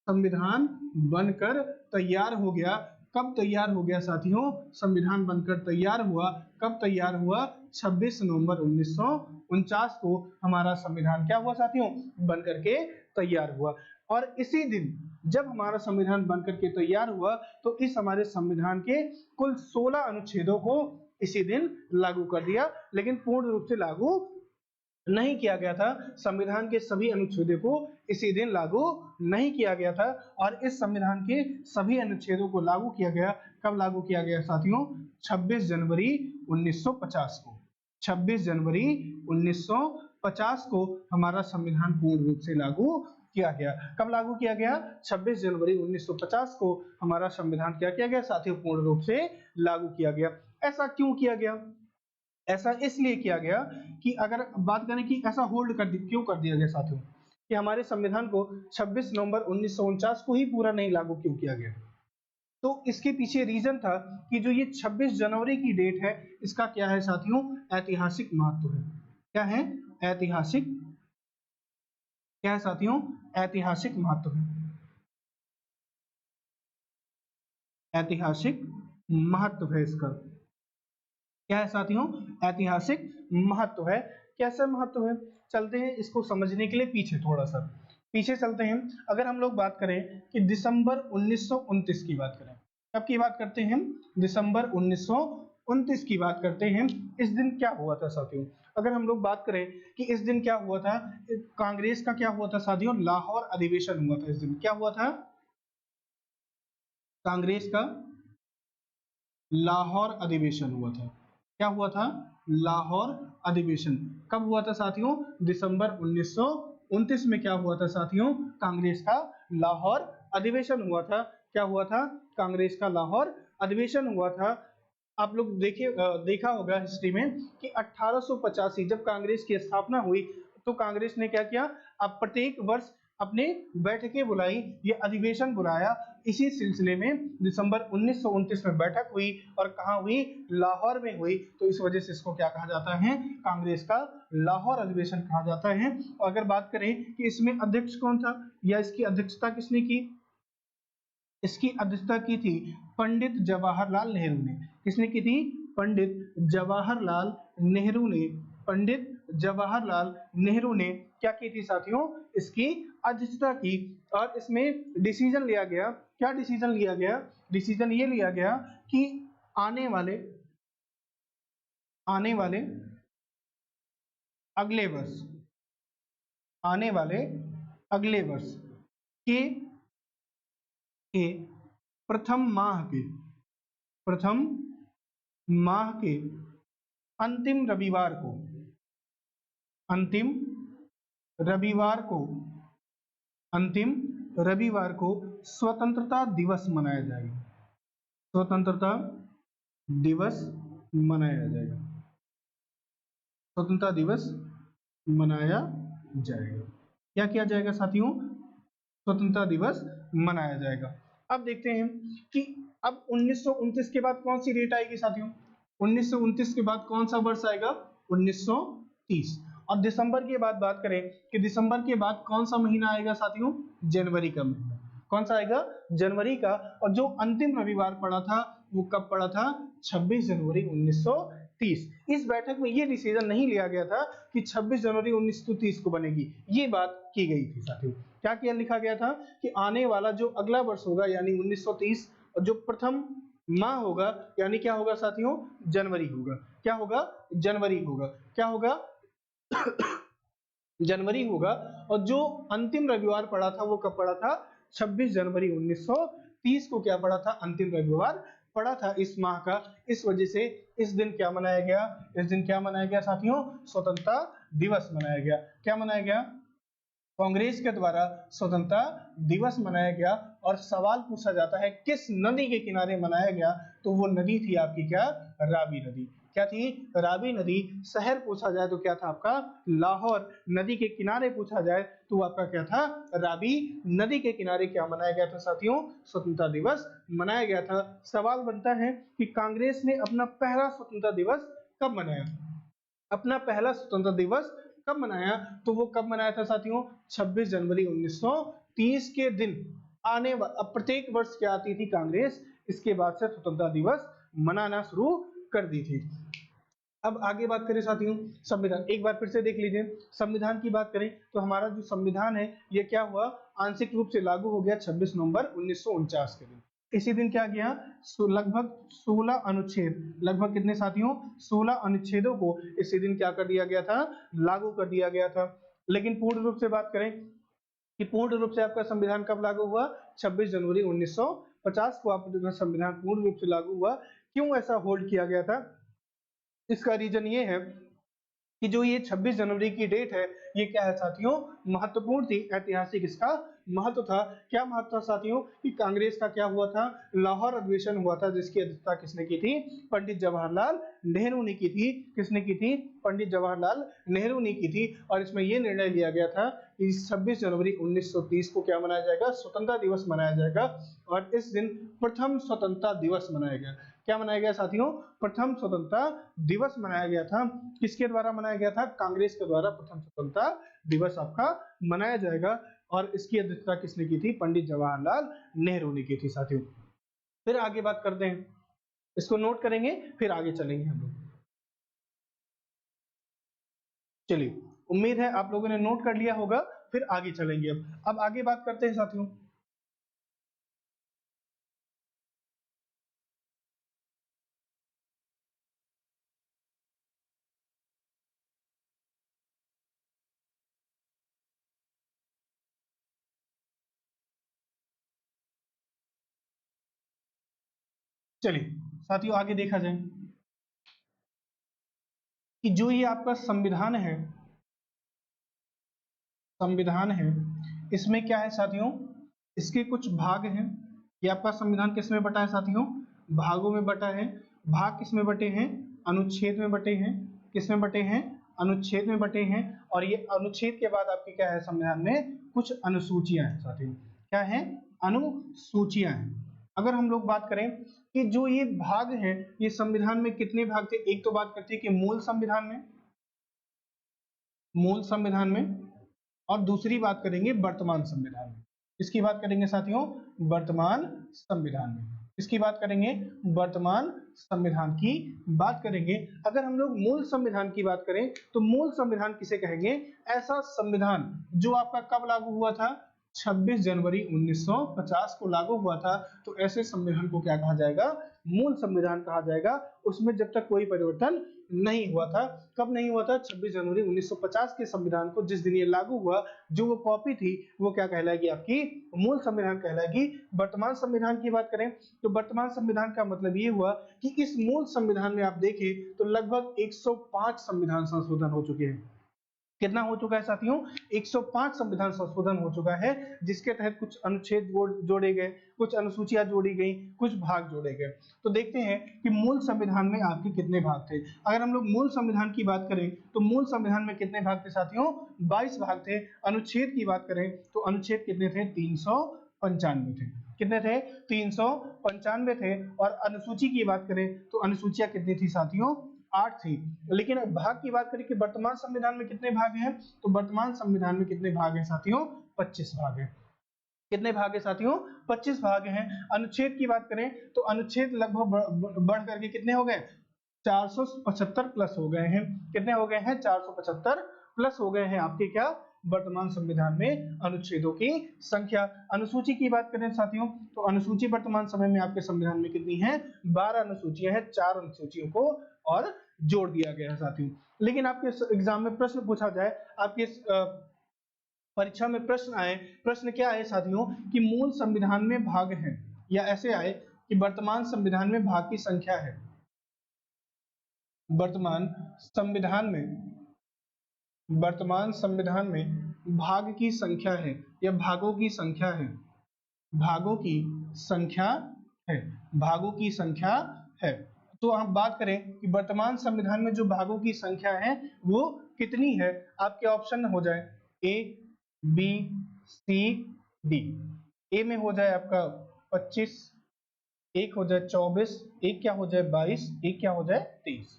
संविधान बनकर तैयार हो गया। कब तैयार हो गया साथियों, संविधान बनकर तैयार हुआ, कब तैयार हुआ, 26 नवंबर 1949 को हमारा संविधान क्या हुआ साथियों, बनकर के तैयार हुआ। और इसी दिन जब हमारा संविधान बनकर के तैयार हुआ, तो इस हमारे संविधान के कुल 16 अनुच्छेदों को इसी दिन लागू कर दिया, लेकिन पूर्ण रूप से लागू नहीं किया गया था। संविधान के सभी अनुच्छेदों को इसी दिन लागू नहीं किया गया था। और इस संविधान के सभी अनुच्छेदों को लागू किया गया, कब लागू किया गया साथियों, 26 जनवरी 1950 को। 26 जनवरी 1950 को हमारा संविधान पूर्ण रूप से लागू किया गया। कब लागू किया गया, 26 जनवरी 1950 को हमारा संविधान क्या किया गया साथियों, पूर्ण रूप से लागू किया गया। ऐसा क्यों किया गया, ऐसा इसलिए किया गया कि अगर बात करें कि ऐसा होल्ड क्यों कर दिया गया साथियों, कि हमारे संविधान को 26 नवंबर 1949 को ही पूरा नहीं लागू क्यों किया गया, तो इसके पीछे रीजन था कि जो ये 26 जनवरी की डेट है, इसका क्या है साथियों, ऐतिहासिक महत्व है। क्या है, ऐतिहासिक, क्या है साथियों, ऐतिहासिक महत्व है। ऐतिहासिक महत्व है इसका, क्या है साथियों, ऐतिहासिक महत्व है। कैसा महत्व है, चलते हैं इसको समझने के लिए पीछे, थोड़ा सा पीछे चलते हैं। अगर हम लोग बात करें कि दिसंबर 1929 की बात करें, कब की बात करते हैं, दिसंबर 1929 की बात करते हैं। इस दिन क्या हुआ था साथियों, अगर हम लोग बात करें कि इस दिन क्या हुआ था, कांग्रेस का क्या हुआ था साथियों, लाहौर अधिवेशन हुआ था। इस दिन क्या हुआ था, कांग्रेस का लाहौर अधिवेशन हुआ था। क्या हुआ था, लाहौर अधिवेशन। कब हुआ था साथियों, दिसंबर 1929 में क्या हुआ था साथियों, कांग्रेस का लाहौर अधिवेशन हुआ था। क्या हुआ था, कांग्रेस का लाहौर अधिवेशन हुआ था। आप लोग देखा होगा हिस्ट्री में कि 1885 जब कांग्रेस की स्थापना हुई, तो कांग्रेस ने क्या किया, अब प्रत्येक वर्ष अपने बैठकें बुलाई, ये अधिवेशन बुलाया। इसी सिलसिले में दिसंबर 1929 में बैठक हुई, और कहाँ हुई, लाहौर में हुई। तो इस वजह से इसको क्या कहा जाता है, कांग्रेस का लाहौर अधिवेशन कहा जाता है। और अगर बात करें कि इसमें अध्यक्ष कौन था, या इसकी अध्यक्षता किसने की, इसकी अध्यक्षता की थी पंडित जवाहरलाल नेहरू ने। किसने की थी, पंडित जवाहरलाल नेहरू ने। पंडित जवाहरलाल नेहरू ने क्या की थी साथियों, इसकी अध्यक्षता की। और इसमें डिसीजन लिया गया, क्या डिसीजन लिया गया, डिसीजन ये लिया गया कि आने वाले आने वाले अगले वर्ष, आने वाले अगले वर्ष के के प्रथम माह के अंतिम रविवार को, अंतिम रविवार को अंतिम रविवार को स्वतंत्रता दिवस मनाया जाएगा। स्वतंत्रता दिवस मनाया जाएगा। स्वतंत्रता दिवस मनाया जाएगा। क्या किया जाएगा साथियों? स्वतंत्रता दिवस मनाया जाएगा। अब देखते हैं कि अब 1929 के बाद कौन सी डेट आएगी साथियों? 1929 के बाद कौन सा वर्ष आएगा? 1930। और दिसंबर के बाद बात करें कि दिसंबर के बाद कौन सा महीना आएगा साथियों? जनवरी का महीना। कौन सा आएगा? जनवरी का। और जो अंतिम रविवार पड़ा था वो कब पड़ा था? 26 जनवरी 1930। इस बैठक में ये डिसीजन नहीं लिया गया था कि 26 जनवरी 1930 को बनेगी, ये बात की गई थी साथियों। क्या किया लिखा गया था कि आने वाला जो अगला वर्ष होगा यानी 1930 और जो प्रथम माह होगा यानी क्या होगा साथियों? जनवरी होगा। क्या होगा? जनवरी होगा। क्या होगा? जनवरी होगा। और जो अंतिम रविवार पड़ा था वो कब पड़ा था? 26 जनवरी 1930 को क्या पड़ा था? अंतिम रविवार पड़ा था इस माह का। इस वजह से इस दिन क्या मनाया गया? इस दिन क्या मनाया गया साथियों? स्वतंत्रता दिवस मनाया गया। क्या मनाया गया? कांग्रेस के द्वारा स्वतंत्रता दिवस मनाया गया। और सवाल पूछा जाता है किस नदी के किनारे मनाया गया? तो वो नदी थी आपकी क्या? रावी नदी। क्या थी? रावी नदी। शहर पूछा जाए तो क्या था आपका? लाहौर। नदी के किनारे पूछा जाए तो आपका क्या था? रावी नदी के किनारे क्या मनाया गया था साथियों? स्वतंत्रता दिवस मनाया गया था। सवाल बनता है कि कांग्रेस ने अपना पहला स्वतंत्रता दिवस कब मनाया? अपना पहला स्वतंत्रता दिवस कब मनाया? तो वो कब मनाया था साथियों? 26 जनवरी 1930 के दिन। प्रत्येक वर्ष क्या आती थी कांग्रेस, इसके बाद से स्वतंत्रता दिवस मनाना शुरू कर दी थी। अब आगे बात करें साथियों संविधान, एक बार फिर से देख लीजिए। संविधान की बात करें तो हमारा जो संविधान है ये क्या हुआ? आंशिक रूप से लागू हो गया 26 नवंबर 1949 के दिन। इसी दिन क्या किया? लगभग 16 अनुच्छेद, लगभग कितने साथियों? 16 अनुच्छेदों को इसी दिन क्या कर दिया गया था? लागू कर दिया गया था। लेकिन पूर्ण रूप से बात करें कि पूर्ण रूप से आपका संविधान कब लागू हुआ? 26 जनवरी 1950 को आपका संविधान पूर्ण रूप से लागू हुआ। क्यों ऐसा होल्ड किया गया था? इसका रीजन ये है कि जो ये 26 जनवरी की डेट है ये क्या है साथियों? महत्वपूर्ण थी, ऐतिहासिक इसका महत्व था। क्या महत्व था साथियों? कि कांग्रेस का क्या हुआ था? लाहौर अधिवेशन हुआ था जिसकी अध्यक्षता किसने की थी? पंडित जवाहरलाल नेहरू ने की थी। किसने की थी? पंडित जवाहरलाल नेहरू ने की थी। और इसमें यह निर्णय लिया गया था कि 26 जनवरी 1930 को क्या मनाया जाएगा? स्वतंत्रता दिवस मनाया जाएगा। और इस दिन प्रथम स्वतंत्रता दिवस मनाया गया। क्या मनाया गया साथियों? प्रथम स्वतंत्रता दिवस मनाया गया था। किसके द्वारा मनाया गया था? कांग्रेस के द्वारा प्रथम स्वतंत्रता दिवस आपका मनाया जाएगा। और इसकी अध्यक्षता किसने की थी? पंडित जवाहरलाल नेहरू ने की थी साथियों। फिर आगे बात करते हैं, इसको नोट करेंगे फिर आगे चलेंगे हम लोग। चलिए, उम्मीद है आप लोगों ने नोट कर लिया होगा। फिर आगे चलेंगे। अब आगे बात करते हैं साथियों। चलिए साथियों आगे देखा जाए कि जो ये आपका संविधान है, संविधान है इसमें क्या है साथियों? इसके कुछ भाग हैं। ये आपका संविधान किस में बटा है साथियों? भागों में बटा है। भाग किस में बटे हैं? अनुच्छेद में बटे हैं। किस में बटे हैं? अनुच्छेद में बटे हैं। और ये अनुच्छेद के बाद आपके क्या है संविधान में? कुछ अनुसूचियां हैं साथियों। क्या है? अनुसूचियां हैं। अगर हम लोग बात करें कि जो ये भाग हैं ये संविधान में कितने भाग थे? एक तो बात करते हैं कि मूल संविधान में, मूल संविधान में, और दूसरी बात करेंगे वर्तमान संविधान में। किसकी बात करेंगे साथियों? वर्तमान संविधान में। किसकी बात करेंगे? वर्तमान संविधान की बात करेंगे। अगर हम लोग मूल संविधान की बात करें तो मूल संविधान किसे कहेंगे? ऐसा संविधान जो आपका कब लागू हुआ था? 26 जनवरी 1950 को लागू हुआ था। तो ऐसे संविधान को क्या कहा जाएगा? मूल संविधान कहा जाएगा। उसमें जब तक कोई परिवर्तन नहीं हुआ था। कब नहीं हुआ था? 26 जनवरी 1950 के संविधान को जिस दिन ये लागू हुआ, जो वो कॉपी थी वो क्या कहलाएगी? आपकी मूल संविधान कहलाएगी। वर्तमान संविधान की बात करें तो वर्तमान संविधान का मतलब ये हुआ कि इस मूल संविधान में आप देखें तो लगभग 105 संविधान संशोधन हो चुके हैं। कितना हो चुका है साथियों? 105 संविधान संशोधन हो चुका है, जिसके तहत कुछ अनुच्छेद जोड़े गए, कुछ अनुसूचियां जोड़ी गई, कुछ भाग जोड़े गए। तो देखते हैं कि मूल संविधान में आपके कितने भाग थे। अगर हम लोग मूल संविधान की बात करें तो मूल संविधान में कितने भाग थे साथियों? 22 भाग थे। अनुच्छेद की बात करें तो अनुच्छेद कितने थे? 395 थे। कितने थे? 395 थे। और अनुसूची की बात करें तो अनुसूचियां कितनी थी साथियों? 8 थी। लेकिन अब भाग की बात करें कि वर्तमान संविधान में कितने भाग हैं, तो वर्तमान संविधान में कितने भाग हैं साथियों? 25 भाग हैं। कितने भाग हैं साथियों? 25 भाग हैं। अनुच्छेद की बात करें तो अनुच्छेद लगभग बढ़ करके कितने हो गए? 475 प्लस हो गए हैं। कितने हो गए हैं? 475 प्लस हो गए हैं आपके क्या? वर्तमान संविधान में अनुच्छेदों की संख्या। अनुसूची की बात करें साथियों तो अनुसूची वर्तमान समय में आपके संविधान में कितनी है? 12 अनुसूचियां हैं। 4 अनुसूचियों को और जोड़ दिया गया है साथियों। लेकिन आपके एग्जाम में प्रश्न पूछा जाए, आपके परीक्षा में प्रश्न आए, प्रश्न क्या आए साथियों कि मूल संविधान में भाग हैं, या ऐसे आए कि वर्तमान संविधान में भाग की संख्या है। वर्तमान संविधान में भाग की संख्या है या भागों की संख्या है। भागों की संख्या है। भागों की संख्या है। तो हम बात करें कि वर्तमान संविधान में जो भागों की संख्या है वो कितनी है। आपके ऑप्शन हो जाए ए, बी, सी, डी। ए में हो जाए आपका 25, एक हो जाए 24, एक क्या हो जाए 22, एक क्या हो जाए 23।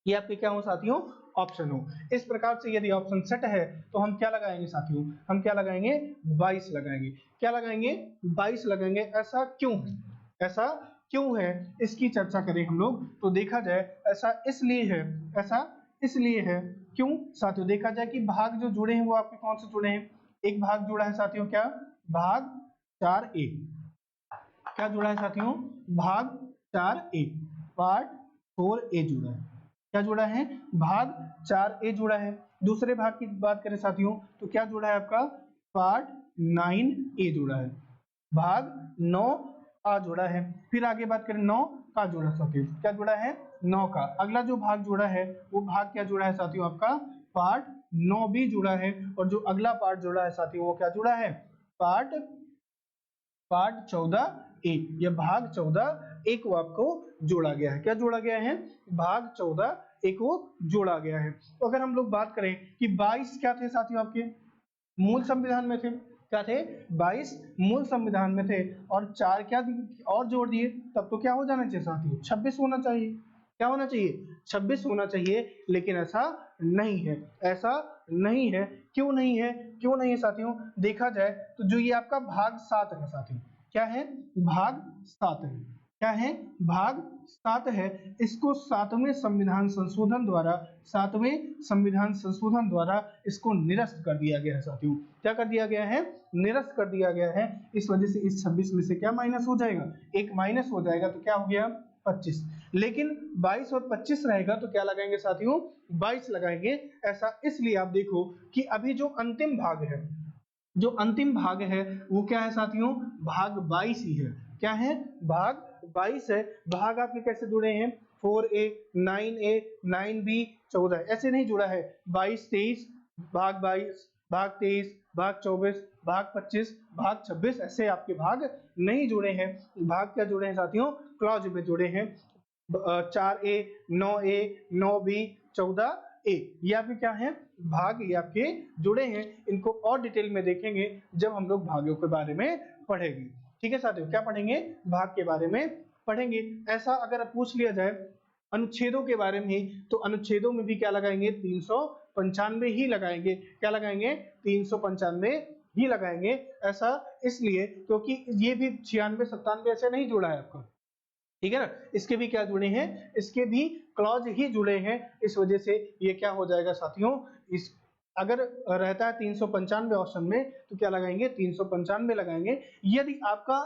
ये आपके क्या हो साथियों? ऑप्शन हो। इस प्रकार से यदि ऑप्शन सेट है तो हम क्या लगाएंगे साथियों? हम क्या लगाएंगे? 22 लगाएंगे। क्या लगाएंगे? 22 लगाएंगे। ऐसा क्यों है? ऐसा क्यों है इसकी चर्चा करें हम लोग तो देखा जाए ऐसा इसलिए है। ऐसा इसलिए है क्यों साथियों? देखा जाए कि भाग जो जुड़े हैं वो आपके कौन से जुड़े हैं? एक भाग जुड़ा है साथियों क्या? भाग 4A। क्या जुड़ा है साथियों? भाग 4A। पार्ट 4A जुड़ा है। क्या जुड़ा है? भाग 4A जुड़ा है। दूसरे भाग की बात करें साथियों तो क्या जुड़ा है आपका? पार्ट 9A जुड़ा है। भाग 9A जुड़ा है। फिर आगे बात करें 9 का जुड़ा साथियों, क्या जुड़ा है? 9 का। अगला जो भाग जुड़ा है वो भाग क्या जुड़ा है साथियों? आपका पार्ट 9B जुड़ा है। और जो अगला पार्ट जुड़ा है साथियों वो क्या जुड़ा है? पार्ट 14A या भाग 14A को आपको जोड़ा गया है। क्या जोड़ा गया है? भाग 14A को जोड़ा गया है। तो अगर हम लोग बात करें कि 22 क्या थे साथियों? आपके मूल संविधान में थे। क्या थे? 22 मूल संविधान में थे। और 4 क्या और जोड़ दिए, तब तो क्या हो जाना चाहिए साथियों? 26 होना चाहिए। क्या होना चाहिए? 26 होना चाहिए। लेकिन ऐसा नहीं है। ऐसा नहीं है। क्यों नहीं है? क्यों नहीं है साथियों? देखा जाए तो जो ये आपका भाग 7 है साथियों, क्या है? भाग 7 है। क्या है? भाग 7 है। इसको 7वें संविधान संशोधन द्वारा, 7वें संविधान संशोधन द्वारा इसको निरस्त कर दिया गया है साथियों। क्या कर दिया गया है? निरस्त कर दिया गया है। इस वजह से इस 26 में से क्या माइनस हो जाएगा? एक माइनस हो जाएगा तो क्या हो गया? 25। लेकिन 22 और 25 रहेगा तो क्या लगाएंगे साथियों? 22 लगाएंगे। ऐसा इसलिए आप देखो कि अभी जो अंतिम भाग है, जो अंतिम भाग है वो क्या है साथियों? भाग 22 ही है। क्या है? भाग 22 है। भाग आपके कैसे जुड़े हैं? 4A, 9A, 9B, 14 ऐसे नहीं जुड़ा है। 22, 23, भाग 22, भाग 23, भाग 24, भाग 25, भाग 26 ऐसे आपके भाग नहीं जुड़े हैं। भाग क्या जुड़े हैं साथियों? क्लॉज में जुड़े हैं। 4A, 9A, 9B, 14A ये आपके क्या है? भाग ये आपके जुड़े हैं। इनको और डिटेल में देखेंगे जब हम लोग भागों के बारे में पढ़ेंगे। ठीक है साथियों, क्या पढ़ेंगे? भाग के बारे में पढ़ेंगे। ऐसा अगर पूछ लिया जाए अनुच्छेदों के बारे में ही तो अनुच्छेदों में भी क्या लगाएंगे? 395 ही लगाएंगे। क्या लगाएंगे? 395 ही लगाएंगे। ऐसा इसलिए क्योंकि ये भी 96, 97 ऐसे नहीं जुड़ा है आपका। ठीक है ना? इसके भी क्या जुड़े हैं? इसके भी क्लॉज ही जुड़े हैं। इस वजह से ये क्या हो जाएगा साथियों? इस अगर रहता है 395 ऑप्शन में तो क्या लगाएंगे? 395 लगाएंगे। यदि आपका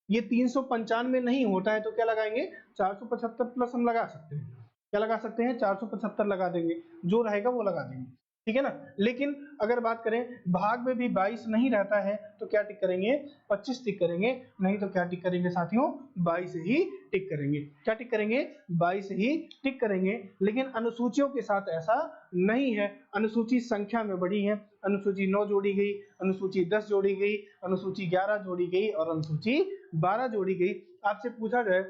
ये 395 नहीं होता है तो क्या लगाएंगे? 475 प्लस हम लगा सकते हैं। क्या लगा सकते हैं? 475 लगा देंगे। जो रहेगा वो लगा देंगे। ठीक है ना। लेकिन अगर बात करें भाग में भी 22 नहीं रहता है तो क्या टिक करेंगे, 25 टिक करेंगे, नहीं तो क्या टिक करेंगे साथियों, 22 ही टिक करेंगे। क्या टिक करेंगे, 22 ही टिक करेंगे। लेकिन अनुसूचियों के साथ ऐसा नहीं है, अनुसूची संख्या में बढ़ी है, अनुसूची 9 जोड़ी गई, अनुसूची 10 जोड़ी गई, अनुसूची 11 जोड़ी गई और अनुसूची 12 जोड़ी गई। आपसे पूछा जाए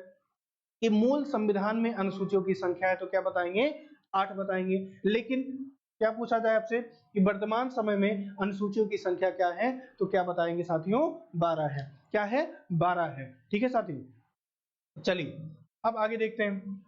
कि मूल संविधान में अनुसूचियों की संख्या है तो क्या बताएंगे, 8 बताएंगे। लेकिन क्या पूछा जाए आपसे कि वर्तमान समय में अनुसूचियों की संख्या क्या है तो क्या बताएंगे साथियों, 12 है। क्या है, 12 है। ठीक है साथियों, चलिए अब आगे देखते हैं।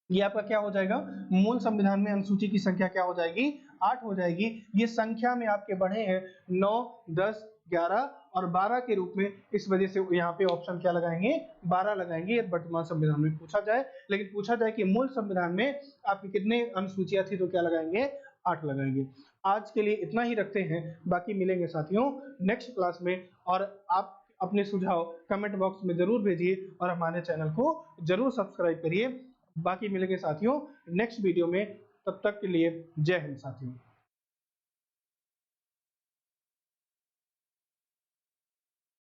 ये आपका क्या हो जाएगा, मूल संविधान में अनुसूची की संख्या क्या हो जाएगी, 8 हो जाएगी। ये संख्या में आपके बढ़े हैं 9, 10, 11 और 12 के रूप में, इस वजह से यहाँ पे ऑप्शन क्या लगाएंगे, 12 लगाएंगे यदि वर्तमान संविधान में पूछा जाए। लेकिन पूछा जाए कि मूल संविधान में आपकी कितने अनुसूचियां थी तो क्या लगाएंगे, 8 लगाएंगे। आज के लिए इतना ही रखते हैं, बाकी मिलेंगे साथियों नेक्स्ट क्लास में। और आप अपने सुझाव कमेंट बॉक्स में जरूर भेजिए और हमारे चैनल को जरूर सब्सक्राइब करिए। बाकी मिलेंगे साथियों नेक्स्ट वीडियो में, तब तक के लिए जय हिंद साथियों।